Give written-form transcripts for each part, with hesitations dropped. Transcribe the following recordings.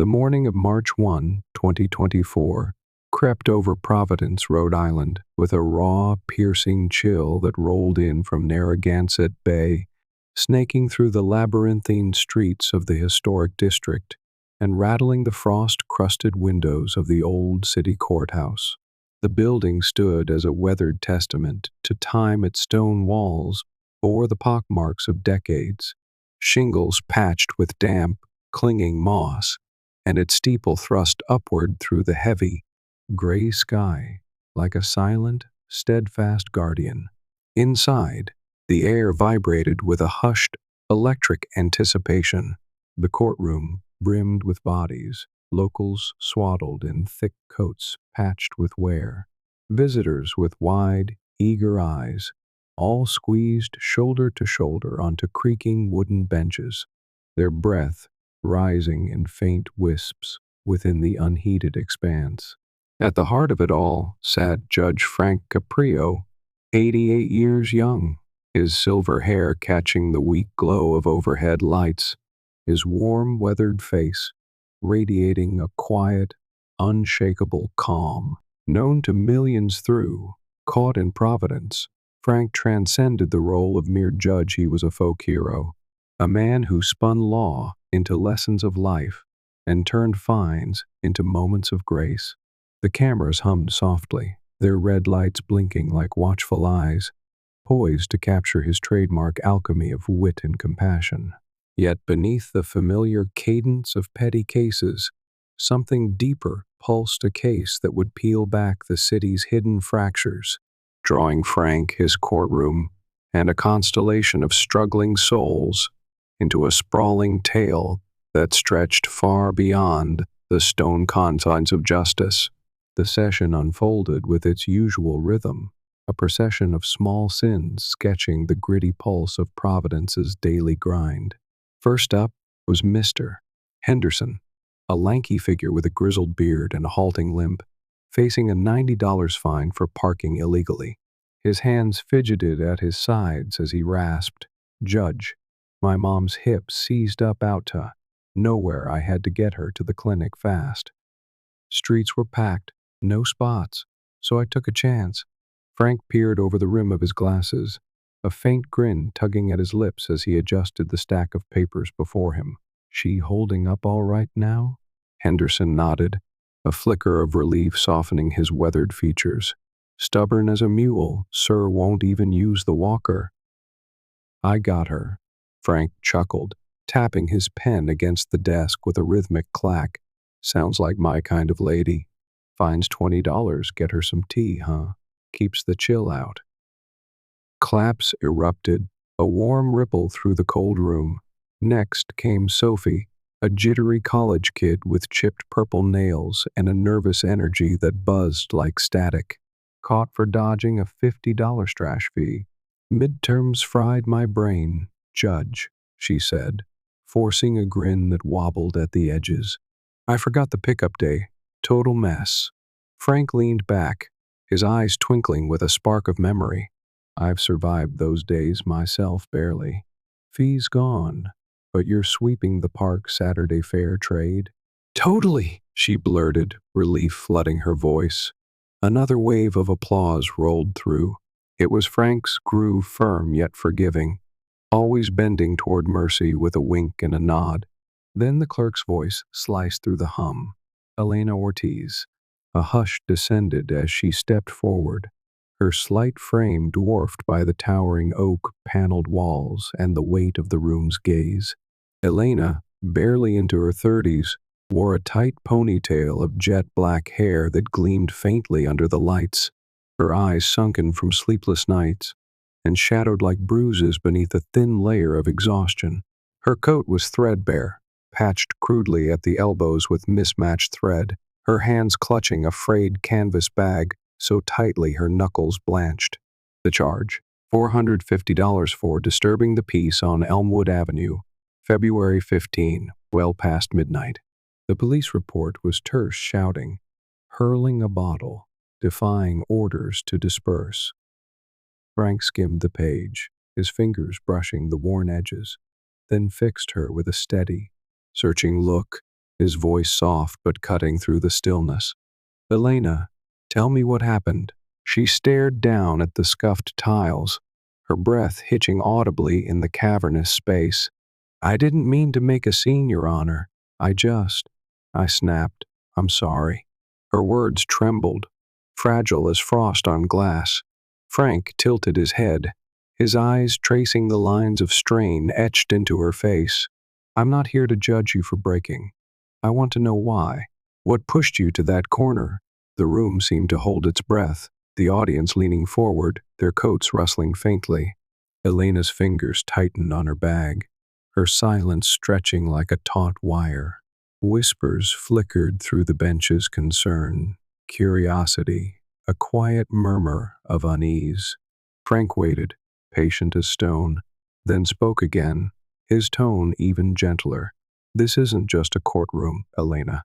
The morning of March 1, 2024, crept over Providence, Rhode Island, with a raw, piercing chill that rolled in from Narragansett Bay, snaking through the labyrinthine streets of the historic district and rattling the frost-crusted windows of the old city courthouse. The building stood as a weathered testament to time. Its stone walls bore the pockmarks of decades, shingles patched with damp, clinging moss, and its steeple thrust upward through the heavy, gray sky like a silent, steadfast guardian. Inside, the air vibrated with a hushed, electric anticipation. The courtroom brimmed with bodies, locals swaddled in thick coats patched with wear, visitors with wide, eager eyes, all squeezed shoulder to shoulder onto creaking wooden benches, their breath rising in faint wisps within the unheated expanse. At the heart of it all sat Judge Frank Caprio, 88 years young, his silver hair catching the weak glow of overhead lights, his warm, weathered face radiating a quiet, unshakable calm. Known to millions through, caught in Providence, Frank transcended the role of mere judge. He was a folk hero, a man who spun law into lessons of life and turned fines into moments of grace. The cameras hummed softly, their red lights blinking like watchful eyes, poised to capture his trademark alchemy of wit and compassion. Yet beneath the familiar cadence of petty cases, something deeper pulsed, a case that would peel back the city's hidden fractures, drawing Frank, his courtroom, and a constellation of struggling souls into a sprawling tale that stretched far beyond the stone confines of justice. The session unfolded with its usual rhythm, a procession of small sins sketching the gritty pulse of Providence's daily grind. First up was Mr. Henderson, a lanky figure with a grizzled beard and a halting limp, facing a $90 fine for parking illegally. His hands fidgeted at his sides as he rasped, "Judge, my mom's hip seized up out to nowhere. I had to get her to the clinic fast. Streets were packed, no spots, so I took a chance." Frank peered over the rim of his glasses, a faint grin tugging at his lips as he adjusted the stack of papers before him. "She holding up all right now?" Henderson nodded, a flicker of relief softening his weathered features. "Stubborn as a mule, sir, won't even use the walker." "I got her," Frank chuckled, tapping his pen against the desk with a rhythmic clack. "Sounds like my kind of lady. Fines $20, get her some tea, huh? Keeps the chill out." Claps erupted, a warm ripple through the cold room. Next came Sophie, a jittery college kid with chipped purple nails and a nervous energy that buzzed like static. "Caught for dodging a $50 trash fee. Midterms fried my brain, Judge," she said, forcing a grin that wobbled at the edges. "I forgot the pickup day. Total mess." Frank leaned back, his eyes twinkling with a spark of memory. "I've survived those days myself, barely. Fees gone, but you're sweeping the park Saturday fair trade." "Totally," she blurted, relief flooding her voice. Another wave of applause rolled through. It was Frank's groove, firm yet forgiving, always bending toward mercy with a wink and a nod. Then the clerk's voice sliced through the hum. "Elena Ortiz." A hush descended as she stepped forward, her slight frame dwarfed by the towering oak-paneled walls and the weight of the room's gaze. Elena, barely into her 30s, wore a tight ponytail of jet-black hair that gleamed faintly under the lights, her eyes sunken from sleepless nights and shadowed like bruises beneath a thin layer of exhaustion. Her coat was threadbare, patched crudely at the elbows with mismatched thread, her hands clutching a frayed canvas bag so tightly her knuckles blanched. The charge, $450 for disturbing the peace on Elmwood Avenue, February 15, well past midnight. The police report was terse shouting, hurling a bottle, defying orders to disperse. Frank skimmed the page, his fingers brushing the worn edges, then fixed her with a steady, searching look. his voice soft but cutting through the stillness. "Elena, tell me what happened." She stared down at the scuffed tiles, her breath hitching audibly in the cavernous space. "I didn't mean to make a scene, Your Honor. I snapped. "I'm sorry." Her words trembled, fragile as frost on glass. Frank tilted his head, his eyes tracing the lines of strain etched into her face. "I'm not here to judge you for breaking. I want to know why. What pushed you to that corner?" The room seemed to hold its breath, the audience leaning forward, their coats rustling faintly. Elena's fingers tightened on her bag, her silence stretching like a taut wire. Whispers flickered through the benches: concern, curiosity, a quiet murmur of unease. Frank waited, patient as stone, then spoke again, his tone even gentler. "This isn't just a courtroom, Elena.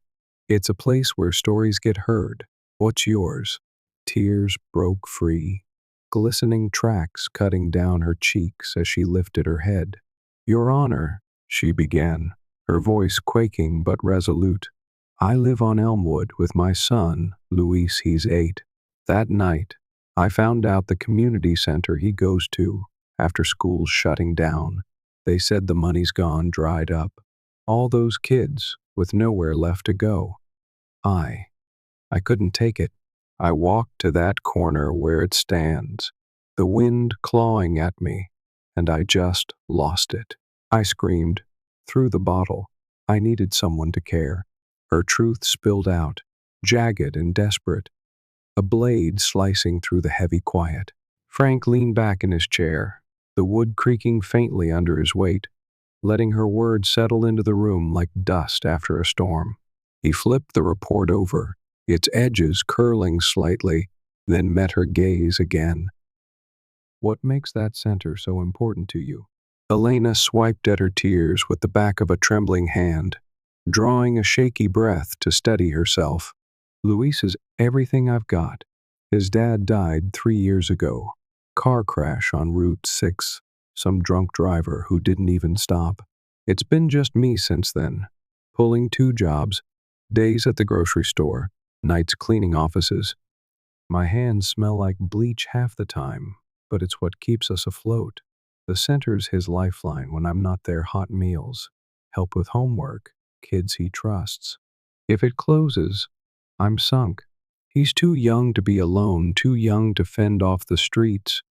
It's a place where stories get heard. What's yours?" Tears broke free, glistening tracks cutting down her cheeks as she lifted her head. "Your Honor," she began, her voice quaking but resolute, "I live on Elmwood with my son, Luis. He's 8. That night, I found out the community center he goes to, after school's shutting down. They said the money's gone, dried up. All those kids, with nowhere left to go. I couldn't take it. I walked to that corner where it stands, the wind clawing at me, and I just lost it. I screamed, threw the bottle. I needed someone to care." Her truth spilled out, jagged and desperate, a blade slicing through the heavy quiet. Frank leaned back in his chair, the wood creaking faintly under his weight, letting her words settle into the room like dust after a storm. He flipped the report over, its edges curling slightly, then met her gaze again. "What makes that center so important to you?" Elena swiped at her tears with the back of a trembling hand, drawing a shaky breath to steady herself. "Luis is everything I've got. His dad died 3 years ago. Car crash on Route 6. Some drunk driver who didn't even stop. It's been just me since then, pulling 2 jobs, days at the grocery store, nights cleaning offices. My hands smell like bleach half the time, but it's what keeps us afloat. The center's his lifeline when I'm not there: hot meals, help with homework, kids he trusts. If it closes, I'm sunk. He's too young to be alone, too young to fend off the streets,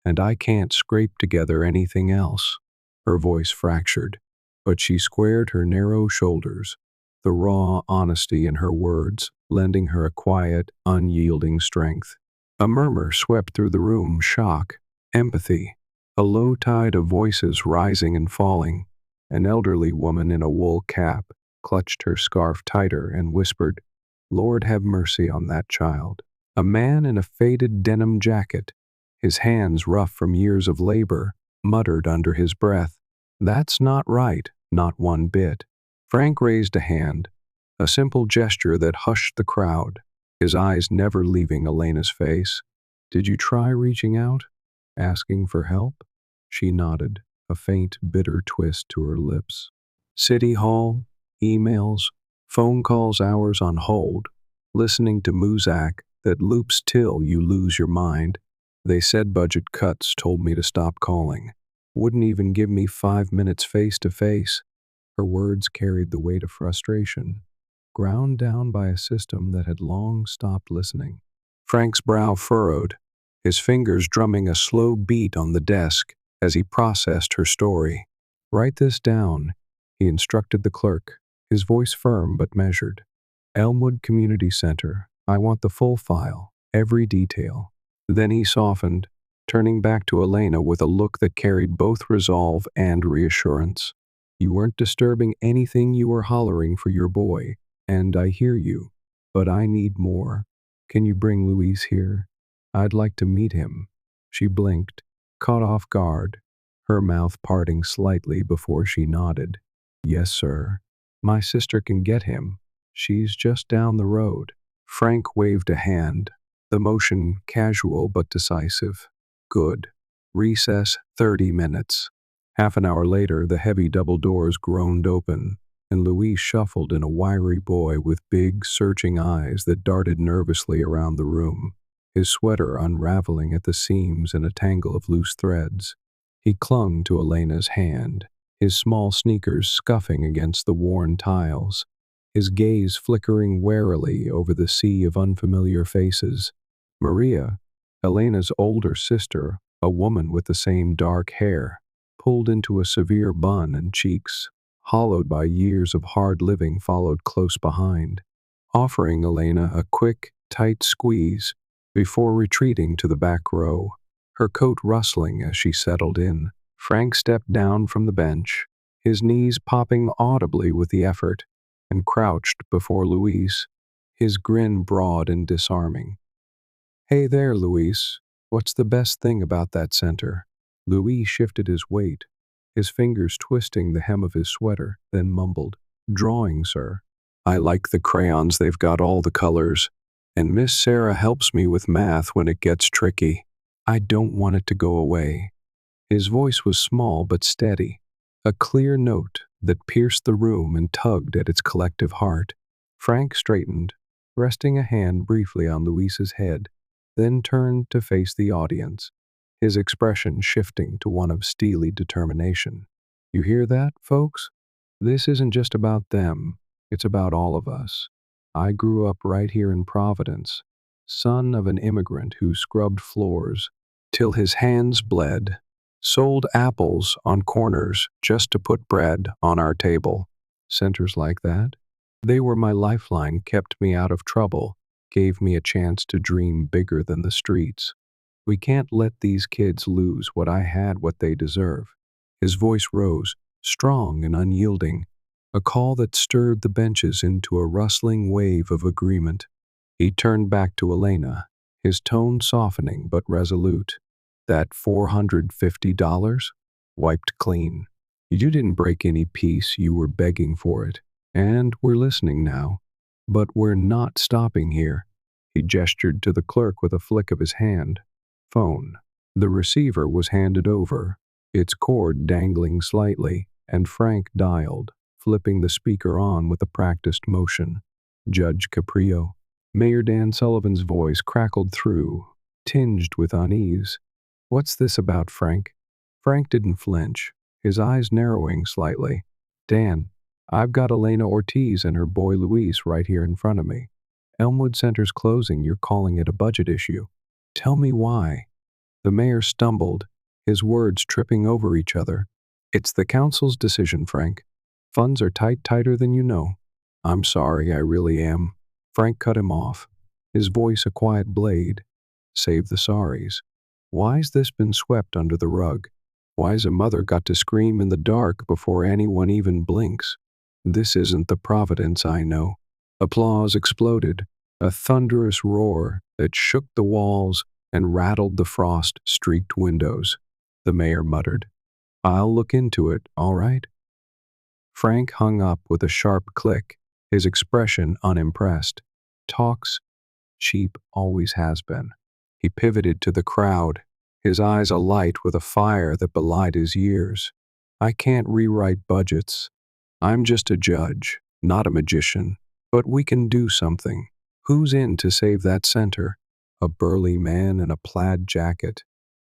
and I can't scrape together anything else." Her voice fractured, but she squared her narrow shoulders, the raw honesty in her words lending her a quiet, unyielding strength. A murmur swept through the room: shock, empathy, a low tide of voices rising and falling. An elderly woman in a wool cap clutched her scarf tighter and whispered, "Lord have mercy on that child." A man in a faded denim jacket, his hands rough from years of labor, muttered under his breath, "That's not right, not one bit." Frank raised a hand, a simple gesture that hushed the crowd, his eyes never leaving Elena's face. "Did you try reaching out, asking for help?" She nodded, a faint, bitter twist to her lips. "City Hall, emails, phone calls, hours on hold, listening to Muzak that loops till you lose your mind. They said budget cuts, told me to stop calling. Wouldn't even give me 5 minutes face to face." Her words carried the weight of frustration, ground down by a system that had long stopped listening. Frank's brow furrowed, his fingers drumming a slow beat on the desk as he processed her story. "Write this down," he instructed the clerk, his voice firm but measured. "Elmwood Community Center. I want the full file, every detail." Then he softened, turning back to Elena with a look that carried both resolve and reassurance. "You weren't disturbing anything. You were hollering for your boy, and I hear you, but I need more. Can you bring Luis here? I'd like to meet him." She blinked, caught off guard, her mouth parting slightly before she nodded. "Yes, sir. My sister can get him. She's just down the road." Frank waved a hand, the motion casual but decisive. "Good. Recess 30 minutes. Half an hour later, the heavy double doors groaned open, and Louise shuffled in a wiry boy with big, searching eyes that darted nervously around the room, his sweater unraveling at the seams in a tangle of loose threads. He clung to Elena's hand, his small sneakers scuffing against the worn tiles, his gaze flickering warily over the sea of unfamiliar faces. Maria, Elena's older sister, a woman with the same dark hair, pulled into a severe bun, and cheeks, hollowed by years of hard living, followed close behind, offering Elena a quick, tight squeeze before retreating to the back row, her coat rustling as she settled in. Frank stepped down from the bench, his knees popping audibly with the effort, and crouched before Louise, his grin broad and disarming. "Hey there, Louise. What's the best thing about that center?" Louise shifted his weight, his fingers twisting the hem of his sweater, then mumbled, "Drawing, sir. I like the crayons, they've got all the colors. And Miss Sarah helps me with math when it gets tricky. I don't want it to go away." His voice was small but steady, a clear note that pierced the room and tugged at its collective heart. Frank straightened, resting a hand briefly on Louise's head, then turned to face the audience, his expression shifting to one of steely determination. "You hear that, folks? This isn't just about them. It's about all of us. I grew up right here in Providence, son of an immigrant who scrubbed floors till his hands bled, sold apples on corners just to put bread on our table. Centers like that, they were my lifeline, kept me out of trouble, gave me a chance to dream bigger than the streets. We can't let these kids lose what I had, what they deserve." His voice rose, strong and unyielding, a call that stirred the benches into a rustling wave of agreement. He turned back to Elena, his tone softening but resolute. "That $450? Wiped clean. You didn't break any peace, you were begging for it. And we're listening now. But we're not stopping here." He gestured to the clerk with a flick of his hand. "Phone." The receiver was handed over, its cord dangling slightly, and Frank dialed, flipping the speaker on with a practiced motion. "Judge Caprio." Mayor Dan Sullivan's voice crackled through, tinged with unease. "What's this about, Frank?" Frank didn't flinch, his eyes narrowing slightly. "Dan, I've got Elena Ortiz and her boy Luis right here in front of me. Elmwood Center's closing, you're calling it a budget issue. Tell me why." The mayor stumbled, his words tripping over each other. "It's the council's decision, Frank. Funds are tighter than you know." "I'm sorry, I really am." Frank cut him off, his voice a quiet blade. "Save the sorries. Why's this been swept under the rug? Why's a mother got to scream in the dark before anyone even blinks? This isn't the Providence I know." Applause exploded, a thunderous roar that shook the walls and rattled the frost-streaked windows. The mayor muttered, "I'll look into it, all right." Frank hung up with a sharp click, his expression unimpressed. "Talk's cheap, always has been." He pivoted to the crowd, his eyes alight with a fire that belied his years. "I can't rewrite budgets. I'm just a judge, not a magician. But we can do something. Who's in to save that center?" A burly man in a plaid jacket,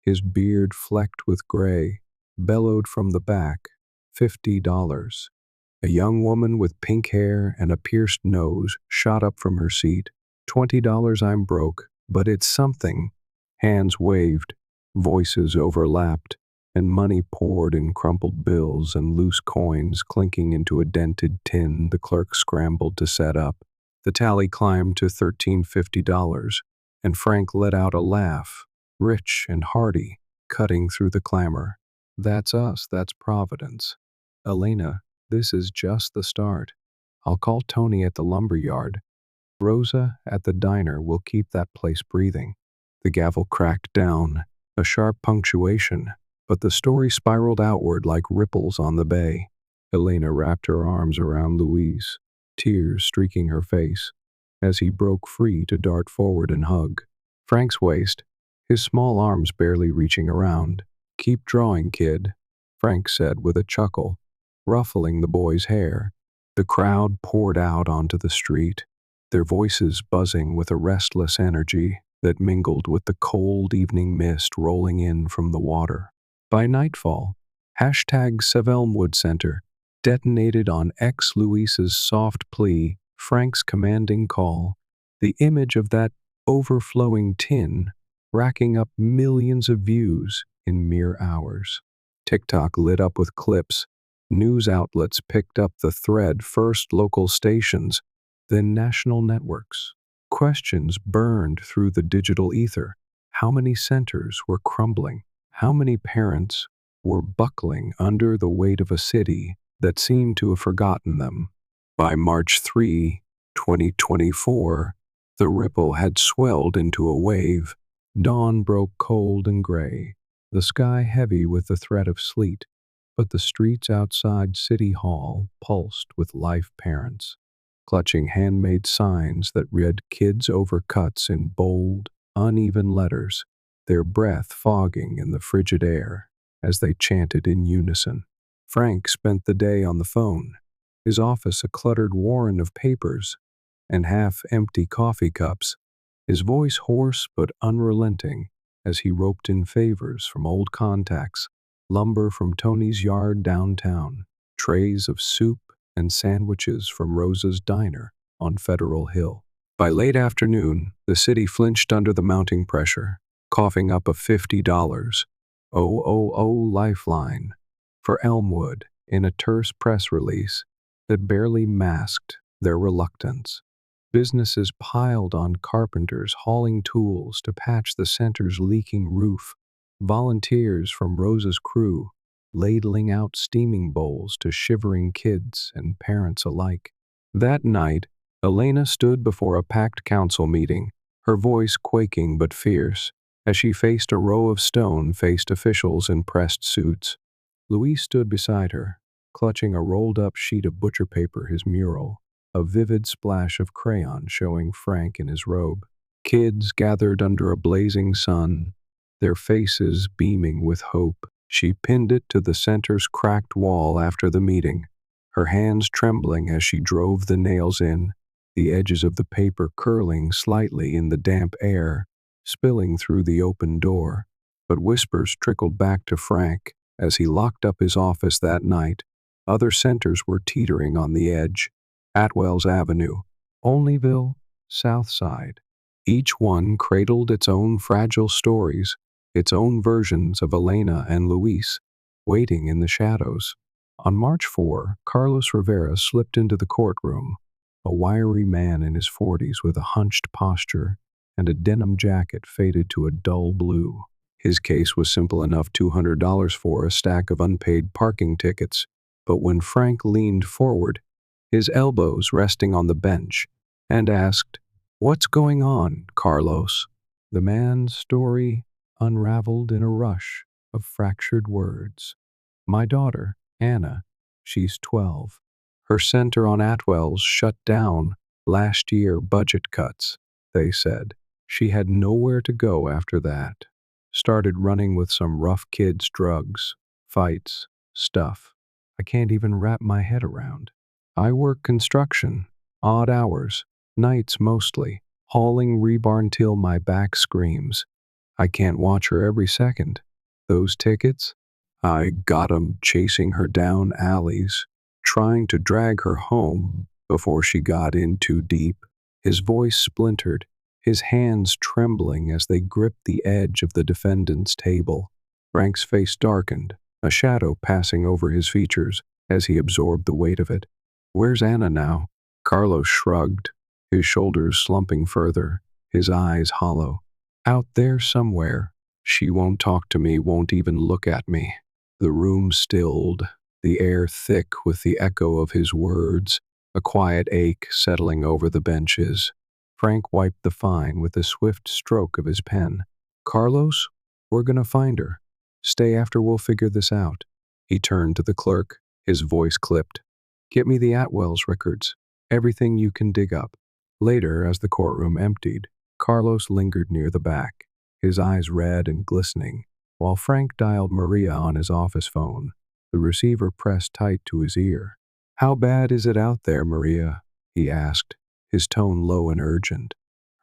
his beard flecked with gray, bellowed from the back, $50. A young woman with pink hair and a pierced nose shot up from her seat. $20, I'm broke, but it's something. Hands waved, voices overlapped, and money poured in crumpled bills and loose coins clinking into a dented tin the clerk scrambled to set up. The tally climbed to $1350, and Frank let out a laugh, rich and hearty, cutting through the clamor. "That's us, that's Providence. Elena, this is just the start. I'll call Tony at the lumber yard. Rosa at the diner will keep that place breathing." The gavel cracked down, a sharp punctuation, but the story spiraled outward like ripples on the bay. Elena wrapped her arms around Louise, tears streaking her face, as he broke free to dart forward and hug Frank's waist, his small arms barely reaching around. "Keep drawing, kid," Frank said with a chuckle, ruffling the boy's hair. The crowd poured out onto the street, their voices buzzing with a restless energy that mingled with the cold evening mist rolling in from the water. By nightfall, #Elmwood Center detonated on ex-Luis's soft plea, Frank's commanding call, the image of that overflowing tin racking up millions of views in mere hours. TikTok lit up with clips. News outlets picked up the thread, first local stations, then national networks. Questions burned through the digital ether. How many centers were crumbling? How many parents were buckling under the weight of a city that seemed to have forgotten them? By March 3, 2024, the ripple had swelled into a wave. Dawn broke cold and gray, the sky heavy with the threat of sleet, but the streets outside City Hall pulsed with live parents, clutching handmade signs that read "Kids Over Cuts" in bold, uneven letters, their breath fogging in the frigid air as they chanted in unison. Frank spent the day on the phone, his office a cluttered warren of papers and half-empty coffee cups, his voice hoarse but unrelenting as he roped in favors from old contacts, lumber from Tony's yard downtown, trays of soup and sandwiches from Rosa's diner on Federal Hill. By late afternoon, the city flinched under the mounting pressure, coughing up a $50 lifeline for Elmwood in a terse press release that barely masked their reluctance. Businesses piled on carpenters hauling tools to patch the center's leaking roof, volunteers from Rosa's crew ladling out steaming bowls to shivering kids and parents alike. That night, Elena stood before a packed council meeting, her voice quaking but fierce, as she faced a row of stone-faced officials in pressed suits. Luis stood beside her, clutching a rolled-up sheet of butcher paper, his mural, a vivid splash of crayon showing Frank in his robe. Kids gathered under a blazing sun, their faces beaming with hope. She pinned it to the center's cracked wall after the meeting, her hands trembling as she drove the nails in, the edges of the paper curling slightly in the damp air, spilling through the open door. But whispers trickled back to Frank as he locked up his office that night. Other centers were teetering on the edge. Atwell's Avenue, Olneyville, South Side. Each one cradled its own fragile stories, its own versions of Elena and Luis, waiting in the shadows. On March 4, Carlos Rivera slipped into the courtroom, a wiry man in his 40s with a hunched posture and a denim jacket faded to a dull blue. His case was simple enough: $200 for a stack of unpaid parking tickets. But when Frank leaned forward, his elbows resting on the bench, and asked, "What's going on, Carlos?" the man's story unraveled in a rush of fractured words. "My daughter, Anna, she's 12. Her center on Atwell's shut down last year, budget cuts, they said. She had nowhere to go after that. Started running with some rough kids, drugs, fights, stuff I can't even wrap my head around. I work construction, odd hours, nights mostly, hauling rebar until my back screams. I can't watch her every second. Those tickets? I got 'em chasing her down alleys, trying to drag her home before she got in too deep." His voice splintered, his hands trembling as they gripped the edge of the defendant's table. Frank's face darkened, a shadow passing over his features as he absorbed the weight of it. "Where's Anna now?" Carlos shrugged, his shoulders slumping further, his eyes hollow. "Out there somewhere. She won't talk to me, won't even look at me." The room stilled, the air thick with the echo of his words, a quiet ache settling over the benches. Frank wiped the fine with a swift stroke of his pen. "Carlos, we're gonna find her. Stay after, we'll figure this out." He turned to the clerk, his voice clipped. "Get me the Atwell's records, everything you can dig up." Later, as the courtroom emptied, Carlos lingered near the back, his eyes red and glistening, while Frank dialed Maria on his office phone, the receiver pressed tight to his ear. "How bad is it out there, Maria?" he asked, his tone low and urgent.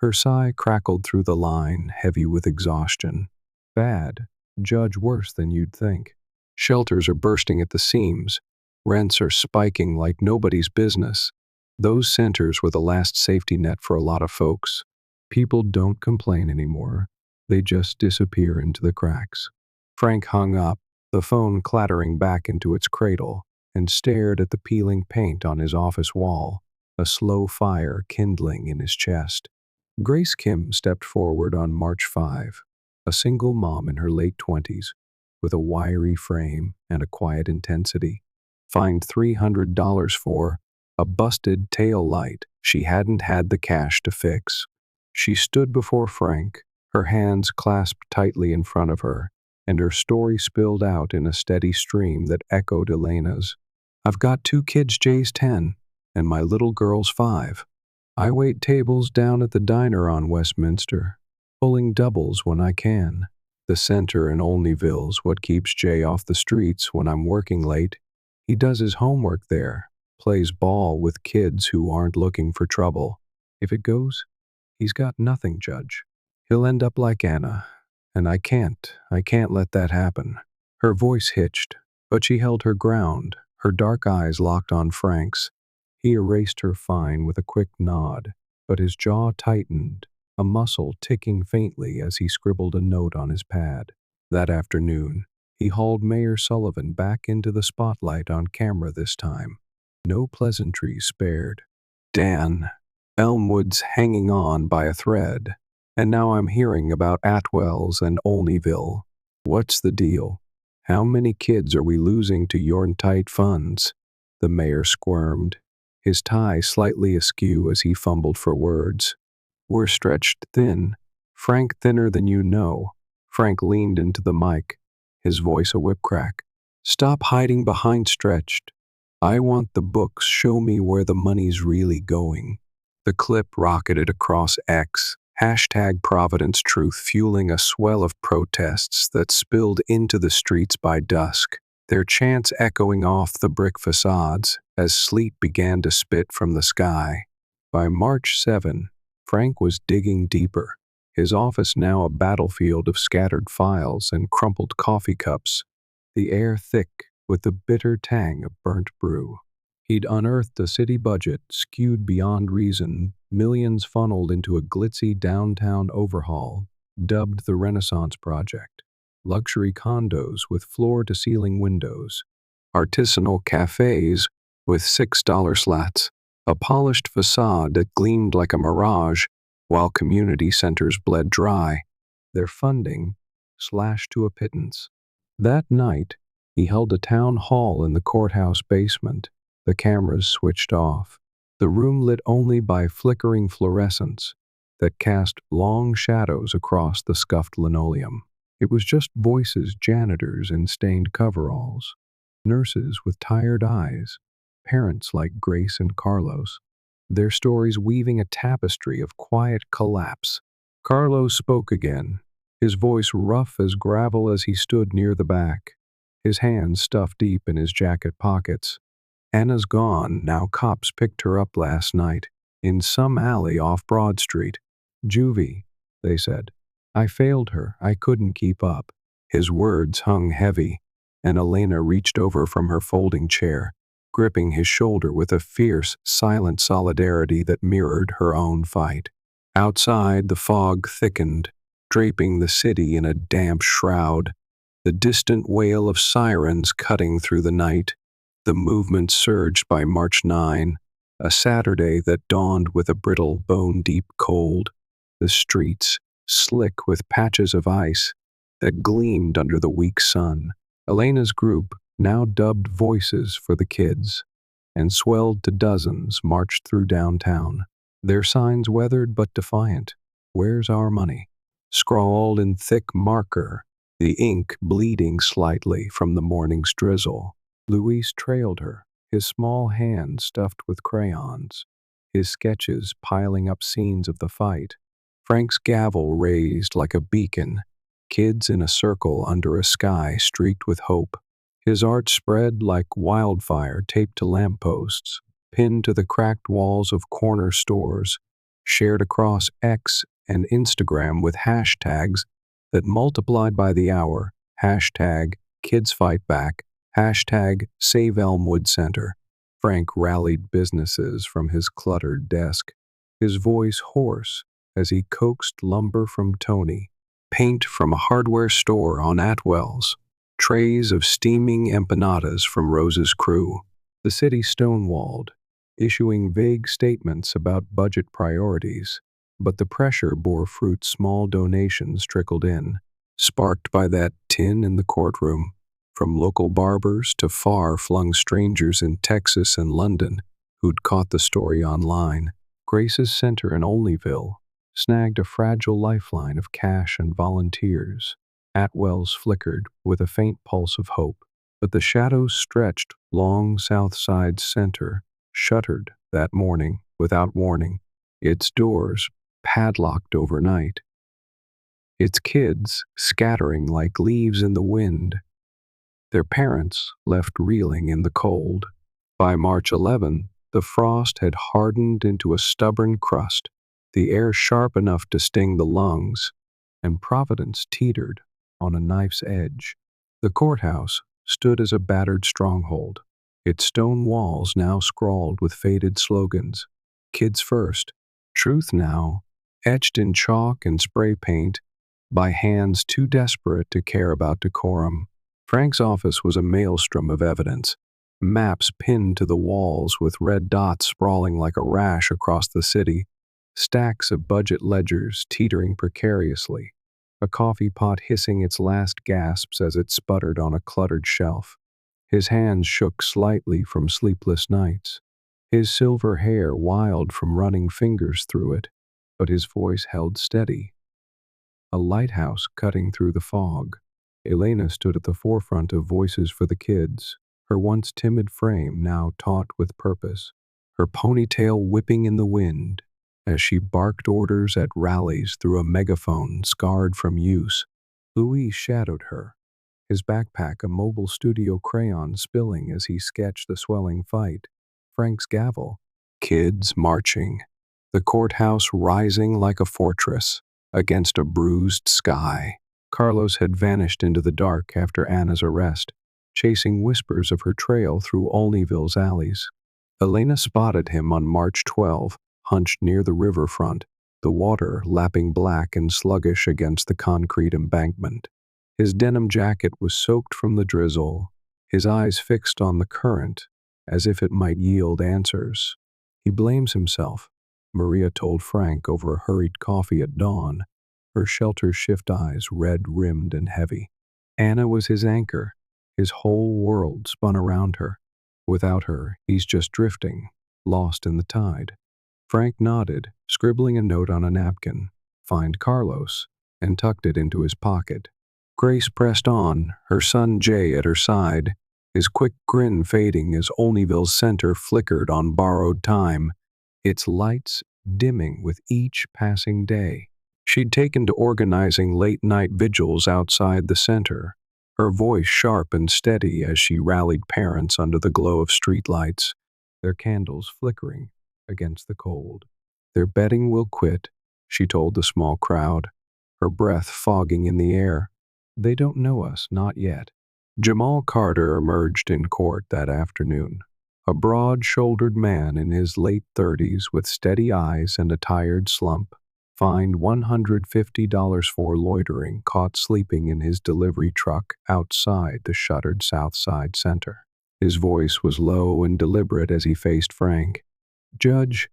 Her sigh crackled through the line, heavy with exhaustion. "Bad. Judge, worse than you'd think. Shelters are bursting at the seams. Rents are spiking like nobody's business. Those centers were the last safety net for a lot of folks. People don't complain anymore. They just disappear into the cracks." Frank hung up, the phone clattering back into its cradle, and stared at the peeling paint on his office wall, a slow fire kindling in his chest. Grace Kim stepped forward on March 5, a single mom in her late 20s, with a wiry frame and a quiet intensity. Fined $300 for a busted tail light she hadn't had the cash to fix. She stood before Frank, her hands clasped tightly in front of her, and her story spilled out in a steady stream that echoed Elena's. "I've got 2 kids, Jay's 10, and my little girl's 5. I wait tables down at the diner on Westminster, pulling doubles when I can. The center in Olneyville's what keeps Jay off the streets when I'm working late. He does his homework there, plays ball with kids who aren't looking for trouble. If it goes, he's got nothing, Judge. He'll end up like Anna, and I can't let that happen." Her voice hitched, but she held her ground, her dark eyes locked on Frank's. He erased her fine with a quick nod, but his jaw tightened, a muscle ticking faintly as he scribbled a note on his pad. That afternoon, he hauled Mayor Sullivan back into the spotlight on camera this time. No pleasantries spared. "Dan, Elmwood's hanging on by a thread, and now I'm hearing about Atwell's and Olneyville. What's the deal? How many kids are we losing to your tight funds?" The mayor squirmed, his tie slightly askew as he fumbled for words. "We're stretched thin, Frank, thinner than you know." Frank leaned into the mic, his voice a whip crack. "Stop hiding behind stretched. I want the books. Show me where the money's really going." The clip rocketed across X, hashtag Providence Truth, fueling a swell of protests that spilled into the streets by dusk, their chants echoing off the brick facades as sleet began to spit from the sky. By March 7, Frank was digging deeper, his office now a battlefield of scattered files and crumpled coffee cups, the air thick with the bitter tang of burnt brew. He'd unearthed a city budget skewed beyond reason, millions funneled into a glitzy downtown overhaul, dubbed the Renaissance Project. Luxury condos with floor-to-ceiling windows, artisanal cafes with $6 slats, a polished facade that gleamed like a mirage, while community centers bled dry, their funding slashed to a pittance. That night, he held a town hall in the courthouse basement, the cameras switched off, the room lit only by flickering fluorescents that cast long shadows across the scuffed linoleum. It was just voices, janitors in stained coveralls, nurses with tired eyes, parents like Grace and Carlos, their stories weaving a tapestry of quiet collapse. Carlos spoke again, his voice rough as gravel as he stood near the back, his hands stuffed deep in his jacket pockets. "Anna's gone, now cops picked her up last night, in some alley off Broad Street. Juvie, they said. I failed her, I couldn't keep up." His words hung heavy, and Elena reached over from her folding chair, gripping his shoulder with a fierce, silent solidarity that mirrored her own fight. Outside, the fog thickened, draping the city in a damp shroud, the distant wail of sirens cutting through the night. The movement surged by March 9, a Saturday that dawned with a brittle, bone-deep cold. The streets, slick with patches of ice that gleamed under the weak sun. Elena's group, now dubbed Voices for the Kids, and swelled to dozens, marched through downtown, their signs weathered but defiant. "Where's our money?" scrawled in thick marker, the ink bleeding slightly from the morning's drizzle. Luis trailed her, his small hand stuffed with crayons, his sketches piling up scenes of the fight. Frank's gavel raised like a beacon, kids in a circle under a sky streaked with hope. His art spread like wildfire taped to lampposts, pinned to the cracked walls of corner stores, shared across X and Instagram with hashtags that multiplied by the hour. Hashtag Kids Fight Back, hashtag Save Elmwood Center. Frank rallied businesses from his cluttered desk, his voice hoarse as he coaxed lumber from Tony, paint from a hardware store on Atwell's, trays of steaming empanadas from Rose's crew. The city stonewalled, issuing vague statements about budget priorities, but the pressure bore fruit. Small donations trickled in, sparked by that tin in the courtroom, from local barbers to far-flung strangers in Texas and London who'd caught the story online. Grace's Center in Olneyville snagged a fragile lifeline of cash and volunteers. Atwell's flickered with a faint pulse of hope, but the shadows stretched. Long Southside Center shuttered that morning without warning, its doors padlocked overnight, its kids scattering like leaves in the wind, their parents left reeling in the cold. By March 11, the frost had hardened into a stubborn crust, the air sharp enough to sting the lungs, and Providence teetered on a knife's edge. The courthouse stood as a battered stronghold, its stone walls now scrawled with faded slogans. Kids first, truth now, etched in chalk and spray paint by hands too desperate to care about decorum. Frank's office was a maelstrom of evidence, maps pinned to the walls with red dots sprawling like a rash across the city, stacks of budget ledgers teetering precariously, a coffee pot hissing its last gasps as it sputtered on a cluttered shelf. His hands shook slightly from sleepless nights, his silver hair wild from running fingers through it, but his voice held steady. A lighthouse cutting through the fog. Elena stood at the forefront of Voices for the Kids, her once timid frame now taut with purpose, her ponytail whipping in the wind as she barked orders at rallies through a megaphone scarred from use. Louis shadowed her, his backpack a mobile studio crayon spilling as he sketched the swelling fight. Frank's gavel, kids marching, the courthouse rising like a fortress against a bruised sky. Carlos had vanished into the dark after Anna's arrest, chasing whispers of her trail through Olneyville's alleys. Elena spotted him on March 12, hunched near the riverfront, the water lapping black and sluggish against the concrete embankment. His denim jacket was soaked from the drizzle, his eyes fixed on the current, as if it might yield answers. He blames himself, Maria told Frank over a hurried coffee at dawn, her shelter-shift eyes red-rimmed and heavy. Anna was his anchor. His whole world spun around her. Without her, he's just drifting, lost in the tide. Frank nodded, scribbling a note on a napkin, "Find Carlos," and tucked it into his pocket. Grace pressed on, her son Jay at her side, his quick grin fading as Olneyville's center flickered on borrowed time, its lights dimming with each passing day. She'd taken to organizing late-night vigils outside the center, her voice sharp and steady as she rallied parents under the glow of streetlights, their candles flickering against the cold. "Their betting will quit," she told the small crowd, her breath fogging in the air. "They don't know us, not yet." Jamal Carter emerged in court that afternoon, a broad-shouldered man in his late 30s with steady eyes and a tired slump, fined $150 for loitering, caught sleeping in his delivery truck outside the shuttered Southside Center. His voice was low and deliberate as he faced Frank. "Judge,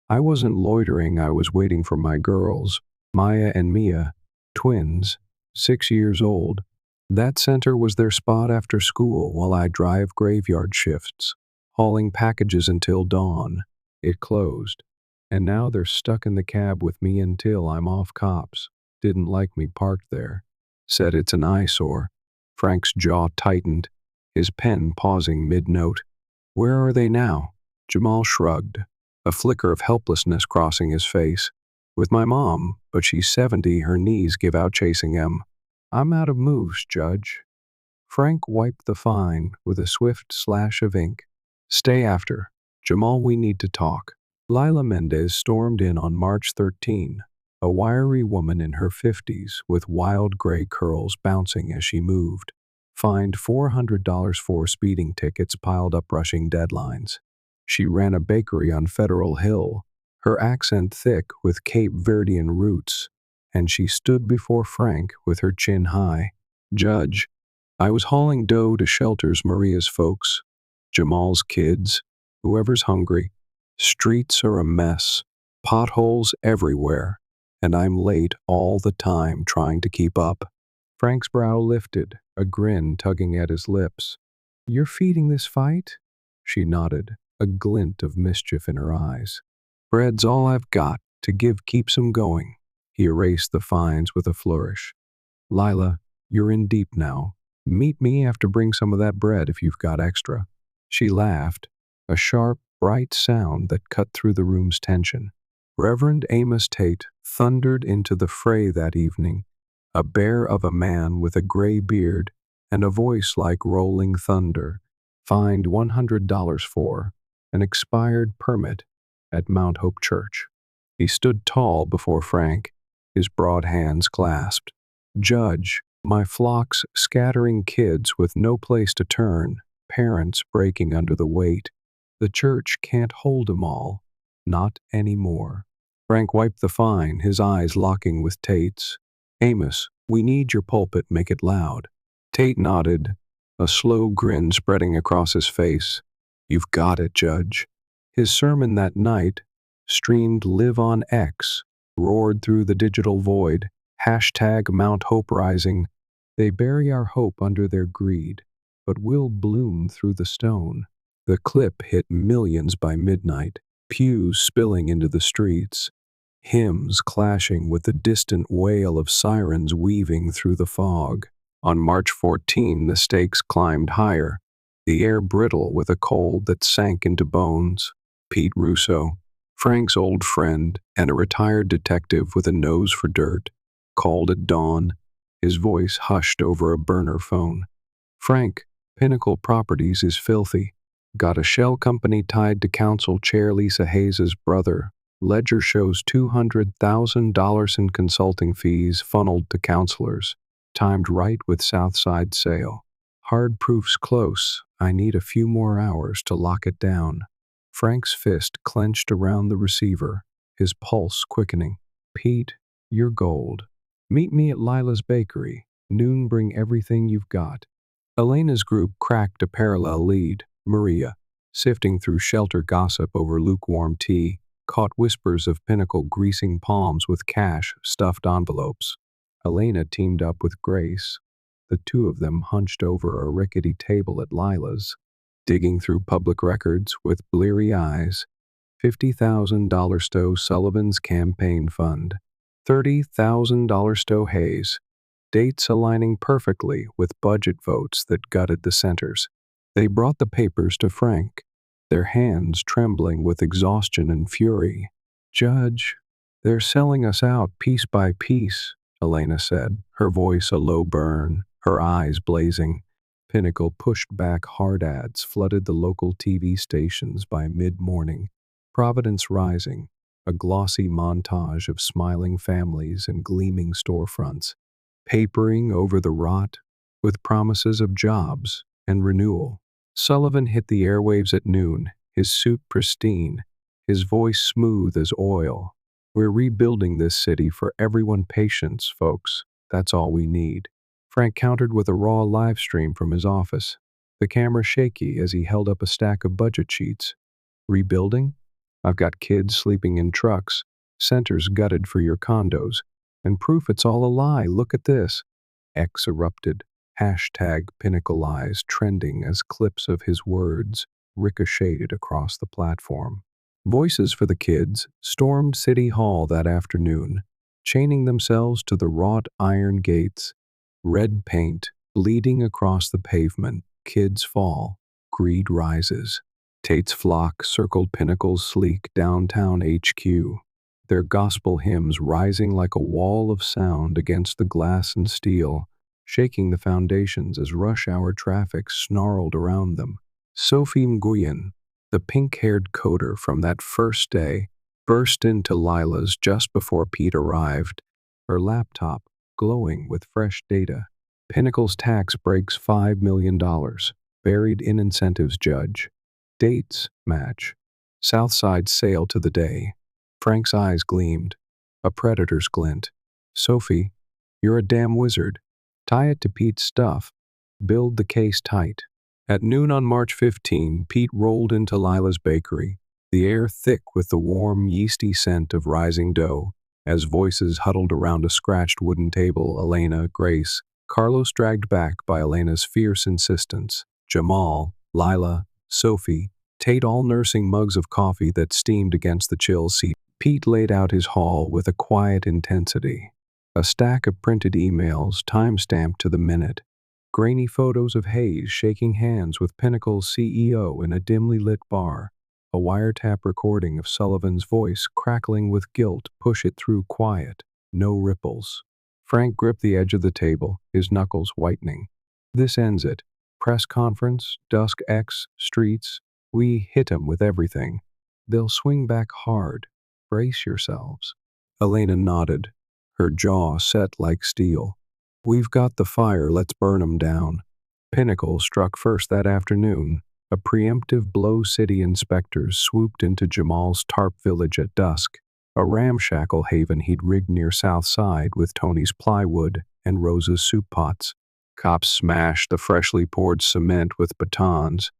I wasn't loitering, I was waiting for my girls, Maya and Mia, twins, 6 years old. That center was their spot after school while I drive graveyard shifts, hauling packages until dawn. It closed. And now they're stuck in the cab with me until I'm off cops. Didn't like me parked there. Said it's an eyesore." Frank's jaw tightened, his pen pausing mid-note. "Where are they now?" Jamal shrugged, a flicker of helplessness crossing his face. "With my mom, but she's 70, her knees give out chasing them. I'm out of moves, Judge." Frank wiped the fine with a swift slash of ink. Stay after. Jamal, we need to talk. Lila Mendes stormed in on March 13, a wiry woman in her 50s with wild gray curls bouncing as she moved. Fined $400 for speeding tickets piled up rushing deadlines. She ran a bakery on Federal Hill, her accent thick with Cape Verdean roots, and she stood before Frank with her chin high. Judge, I was hauling dough to shelters Maria's folks, Jamal's kids, whoever's hungry. Streets are a mess, potholes everywhere, and I'm late all the time trying to keep up. Frank's brow lifted, a grin tugging at his lips. You're feeding this fight? She nodded, a glint of mischief in her eyes. Bread's all I've got. To give keeps 'em going. He erased the fines with a flourish. Lila, you're in deep now. Meet me after bring some of that bread if you've got extra. She laughed, a sharp, bright sound that cut through the room's tension. Reverend Amos Tate thundered into the fray that evening, a bear of a man with a gray beard and a voice like rolling thunder, fined $100 for an expired permit at Mount Hope Church. He stood tall before Frank, his broad hands clasped. Judge, my flock's scattering kids with no place to turn, parents breaking under the weight. The church can't hold 'em all. Not anymore. Frank wiped the fine, his eyes locking with Tate's. Amos, we need your pulpit, make it loud. Tate nodded, a slow grin spreading across his face. You've got it, Judge. His sermon that night, streamed live on X, roared through the digital void, hashtag Mount Hope Rising. They bury our hope under their greed, but we'll bloom through the stone. The clip hit millions by midnight, pews spilling into the streets, hymns clashing with the distant wail of sirens weaving through the fog. On March 14, the stakes climbed higher, the air brittle with a cold that sank into bones. Pete Russo, Frank's old friend and a retired detective with a nose for dirt, called at dawn, his voice hushed over a burner phone. Frank, Pinnacle Properties is filthy. Got a shell company tied to council chair Lisa Hayes' brother. Ledger shows $200,000 in consulting fees funneled to counselors. Timed right with Southside sale. Hard proofs close. I need a few more hours to lock it down. Frank's fist clenched around the receiver, his pulse quickening. Pete, you're gold. Meet me at Lila's Bakery. Noon, bring everything you've got. Elena's group cracked a parallel lead. Maria, sifting through shelter gossip over lukewarm tea, caught whispers of Pinnacle greasing palms with cash stuffed envelopes. Elena teamed up with Grace. The two of them hunched over a rickety table at Lila's, digging through public records with bleary eyes. $50,000 Stowe Sullivan's campaign fund. $30,000 Stowe Hayes. Dates aligning perfectly with budget votes that gutted the centers. They brought the papers to Frank, their hands trembling with exhaustion and fury. Judge, they're selling us out piece by piece, Elena said, her voice a low burn, her eyes blazing. Pinnacle pushed back hard ads flooded the local TV stations by mid-morning. Providence Rising, a glossy montage of smiling families and gleaming storefronts, papering over the rot with promises of jobs and renewal. Sullivan hit the airwaves at noon, his suit pristine, his voice smooth as oil. We're rebuilding this city for everyone. Patience, folks. That's all we need. Frank countered with a raw live stream from his office, the camera shaky as he held up a stack of budget sheets. Rebuilding? I've got kids sleeping in trucks, centers gutted for your condos, and proof it's all a lie. Look at this. X erupted, hashtag Pinnacle Eyes trending as clips of his words ricocheted across the platform. Voices for the Kids stormed City Hall that afternoon, chaining themselves to the wrought iron gates. Red paint bleeding across the pavement. Kids fall. Greed rises. Tate's flock circled Pinnacle's sleek downtown HQ, their gospel hymns rising like a wall of sound against the glass and steel. shaking the foundations as rush-hour traffic snarled around them. Sophie Nguyen, the pink-haired coder from that first day, burst into Lila's just before Pete arrived, her laptop glowing with fresh data. Pinnacle's tax breaks $5 million, buried in incentives judge. Dates match. Southside sale to the day. Frank's eyes gleamed. A predator's glint. Sophie, you're a damn wizard. Tie it to Pete's stuff. Build the case tight. At noon on March 15, Pete rolled into Lila's bakery, the air thick with the warm, yeasty scent of rising dough. As voices huddled around a scratched wooden table, Elena, Grace, Carlos dragged back by Elena's fierce insistence, Jamal, Lila, Sophie, Tate all nursing mugs of coffee that steamed against the chill seat. Pete laid out his haul with a quiet intensity. A stack of printed emails, time-stamped to the minute. Grainy photos of Hayes shaking hands with Pinnacle's CEO in a dimly lit bar. A wiretap recording of Sullivan's voice crackling with guilt. Push it through quiet. No ripples. Frank gripped the edge of the table, his knuckles whitening. This ends it. Press conference, dusk X, streets. We hit 'em with everything. They'll swing back hard. Brace yourselves. Elena nodded, her jaw set like steel. We've got the fire, let's burn 'em down. Pinnacle struck first that afternoon. A preemptive blow. City inspectors swooped into Jamal's tarp village at dusk, a ramshackle haven he'd rigged near South Side with Tony's plywood and Rosa's soup pots. Cops smashed the freshly poured cement with batons,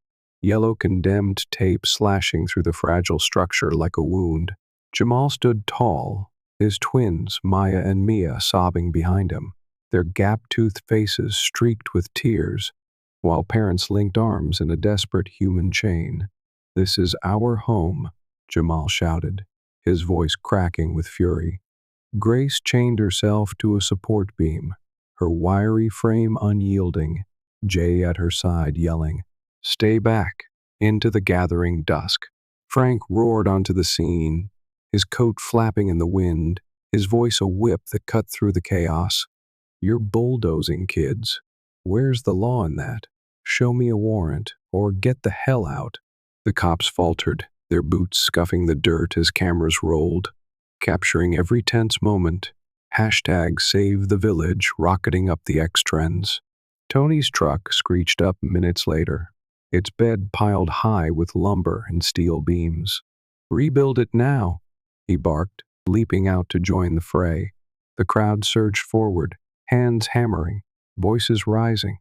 yellow condemned tape slashing through the fragile structure like a wound. Jamal stood tall, his twins, Maya and Mia, sobbing behind him, their gap-toothed faces streaked with tears, while parents linked arms in a desperate human chain. "This is our home," Jamal shouted, his voice cracking with fury. Grace chained herself to a support beam, her wiry frame unyielding, Jay at her side yelling, "Stay back!" Into the gathering dusk, Frank roared onto the scene, his coat flapping in the wind, his voice a whip that cut through the chaos. "You're bulldozing, kids. Where's the law in that? Show me a warrant, or get the hell out." The cops faltered, their boots scuffing the dirt as cameras rolled, capturing every tense moment. Hashtag Save the Village rocketing up the X-Trends. Tony's truck screeched up minutes later, its bed piled high with lumber and steel beams. "Rebuild it now," he barked, leaping out to join the fray. The crowd surged forward, hands hammering, voices rising,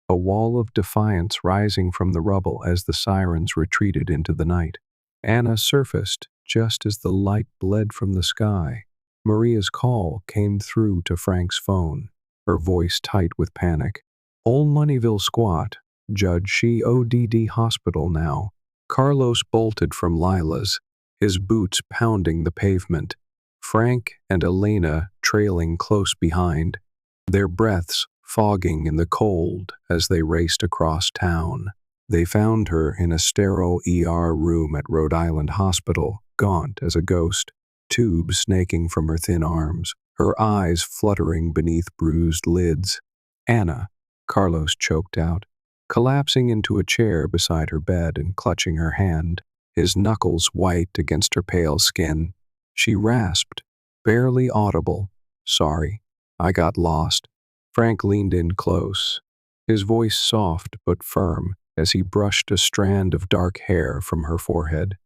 a wall of defiance rising from the rubble as the sirens retreated into the night. Anna surfaced just as the light bled from the sky. Maria's call came through to Frank's phone, her voice tight with panic. Olneyville squat, Judge CODD hospital now. Carlos bolted from Lila's, his boots pounding the pavement. Frank and Elena trailing close behind, their breaths fogging in the cold as they raced across town. They found her in a sterile ER room at Rhode Island Hospital, gaunt as a ghost, tubes snaking from her thin arms, her eyes fluttering beneath bruised lids. "Anna," Carlos choked out, collapsing into a chair beside her bed and clutching her hand, his knuckles white against her pale skin. She rasped, barely audible, "Sorry, I got lost." Frank leaned in close, his voice soft but firm as he brushed a strand of dark hair from her forehead.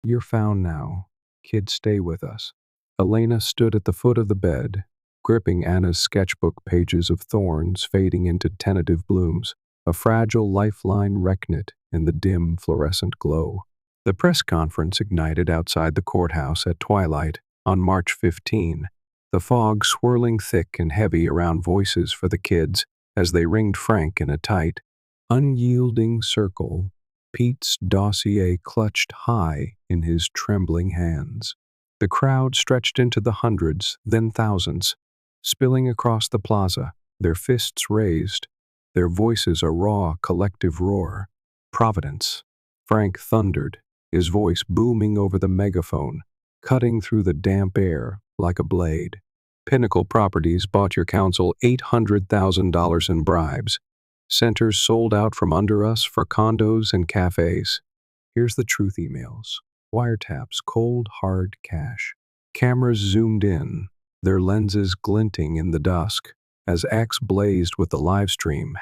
"You're found now. Kid, stay with us." Elena stood at the foot of the bed, gripping Anna's sketchbook pages of thorns fading into tentative blooms, a fragile lifeline reckonate in the dim fluorescent glow. The press conference ignited outside the courthouse at twilight on March 15, the fog swirling thick and heavy around voices for the kids as they ringed Frank in a tight, unyielding circle, Pete's dossier clutched high in his trembling hands. The crowd stretched into the hundreds, then thousands, spilling across the plaza, their fists raised, their voices a raw, collective roar. "Providence," Frank thundered, his voice booming over the megaphone, cutting through the damp air like a blade. Pinnacle Properties bought your council $800,000 in bribes. Centers sold out from under us for condos and cafes. Here's the truth emails. Wiretaps, cold, hard cash. Cameras zoomed in, their lenses glinting in the dusk, as X blazed with the live stream,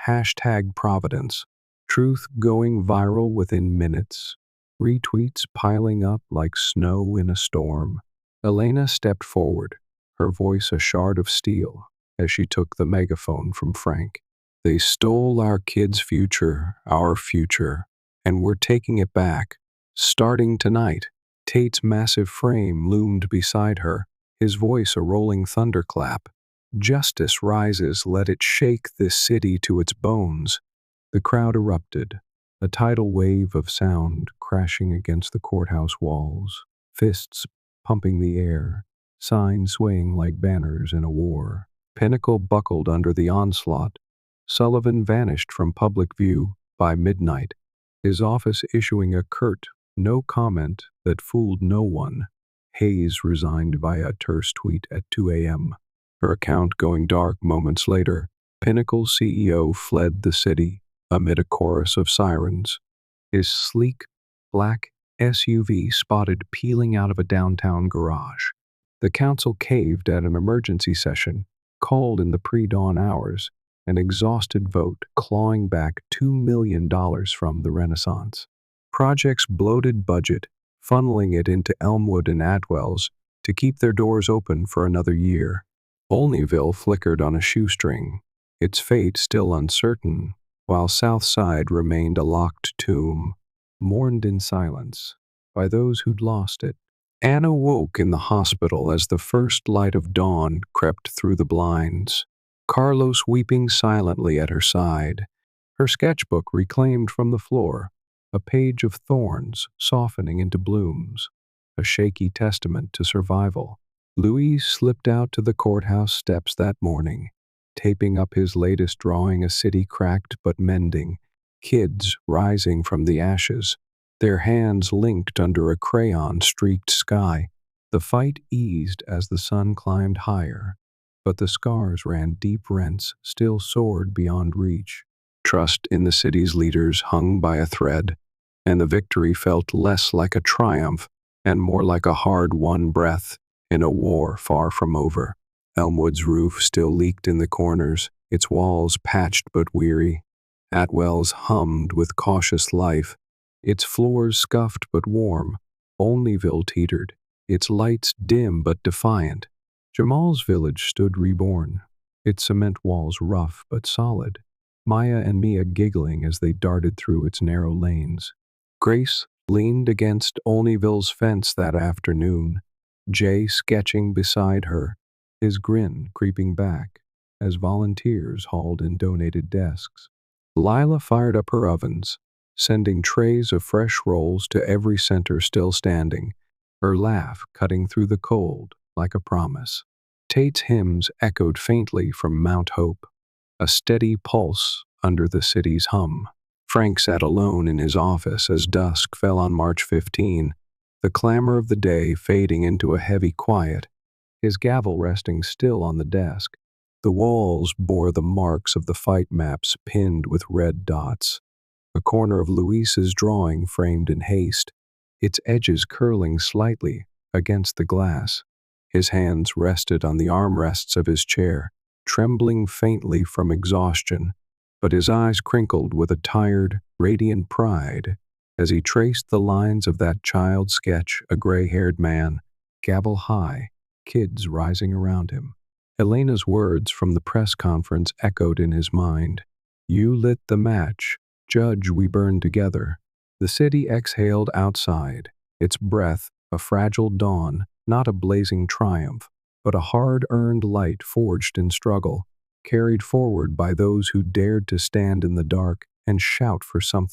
#Providence. Truth going viral within minutes. Retweets piling up like snow in a storm. Elena stepped forward, her voice a shard of steel, as she took the megaphone from Frank. They stole our kids' future, our future, and we're taking it back. Starting tonight. Tate's massive frame loomed beside her, his voice a rolling thunderclap. Justice rises, let it shake this city to its bones. The crowd erupted, a tidal wave of sound crashing against the courthouse walls, fists pumping the air, signs swaying like banners in a war. Pinnacle buckled under the onslaught. Sullivan vanished from public view by midnight, his office issuing a curt no comment that fooled no one. Hayes resigned via a terse tweet at 2 a.m. Her account going dark moments later. Pinnacle's CEO fled the city amid a chorus of sirens. His sleek, black SUV spotted peeling out of a downtown garage. The council caved at an emergency session, called in the pre-dawn hours, an exhausted vote clawing back $2 million from the Renaissance. Project's bloated budget, funneling it into Elmwood and Atwell's to keep their doors open for another year. Olneyville flickered on a shoestring, its fate still uncertain, while Southside remained a locked tomb, mourned in silence by those who'd lost it. Anna woke in the hospital as the first light of dawn crept through the blinds, Carlos weeping silently at her side, her sketchbook reclaimed from the floor, a page of thorns softening into blooms, a shaky testament to survival. Luis slipped out to the courthouse steps that morning, taping up his latest drawing, a city cracked but mending, kids rising from the ashes, their hands linked under a crayon-streaked sky. The fight eased as the sun climbed higher, but the scars ran deep, rents still soared beyond reach. Trust in the city's leaders hung by a thread, and the victory felt less like a triumph and more like a hard-won breath in a war far from over. Elmwood's roof still leaked in the corners, its walls patched but weary. Atwell's hummed with cautious life, its floors scuffed but warm. Olneyville teetered, its lights dim but defiant. Jamal's village stood reborn, its cement walls rough but solid, Maya and Mia giggling as they darted through its narrow lanes. Grace leaned against Olneyville's fence that afternoon, Jay sketching beside her, his grin creeping back as volunteers hauled in donated desks. Lila fired up her ovens, sending trays of fresh rolls to every center still standing, her laugh cutting through the cold like a promise. Tate's hymns echoed faintly from Mount Hope, a steady pulse under the city's hum. Frank sat alone in his office as dusk fell on March 15, the clamor of the day fading into a heavy quiet, his gavel resting still on the desk. The walls bore the marks of the fight maps pinned with red dots, a corner of Luis's drawing framed in haste, its edges curling slightly against the glass. His hands rested on the armrests of his chair, trembling faintly from exhaustion, but his eyes crinkled with a tired, radiant pride as he traced the lines of that child sketch, a gray-haired man, gavel high, kids rising around him. Elena's words from the press conference echoed in his mind. "You lit the match. Judge, we burned together." The city exhaled outside, its breath a fragile dawn, not a blazing triumph, but a hard-earned light forged in struggle, carried forward by those who dared to stand in the dark and shout for something